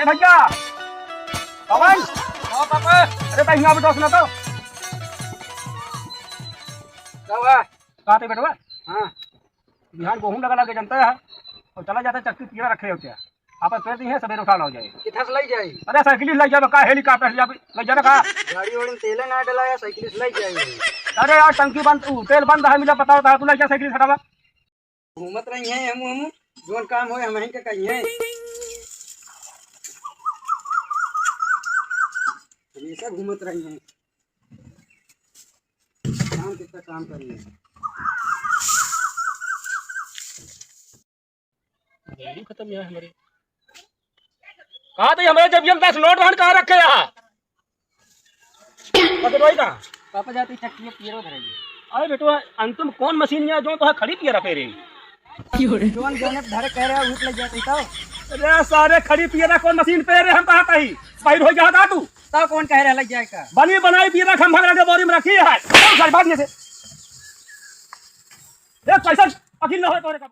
ए भैया पवन हाँ पापा अरे भाई यहाँ पे सुना तो क्या हुआ? कहते बेटवा हाँ बिहान गेहूं लगा के जनता है और चला जाता चक्की पीरा रखे होते हैं आप पेड़ दी है सवेरे उठा हो जाए कितना से लाई जाए? अरे साइकिल ले जाए का हेलीकॉप्टर ले जाना का गाड़ी वाड़ी में तेल ना डलाया साइकिल से लाई जाए। अरे यार टंकी बंद तेल बंद है मुझे पता होता है तू ले जा साइकिल हटावा घूमत रही है हम जोन काम हो हम के कहिए हमेशा घूमत रही हैं काम कितना काम करिए जल्दी खत्म है हमारे कहा तो हमारे जब हम 10 नोट वहां कहाँ रखे यहाँ भाई कहाँ पापा जाती चक्की पीरो धरेगी अरे बेटो अंतिम कौन मशीन है जो तो खड़ी पियरा पे रही जोन जोने धरे कह रहा है उठ लग जाती तो अरे सारे खड़ी पियरा कौन मशीन पे रहे हम कहाँ कहीं बाहर हो जाता तू तब कौन कह रहा लग जाएगा? बनी बनाई पियरा खंभा लगा के बोरी में रखी है बाद में से देख पैसा अखिल न हो तोरे का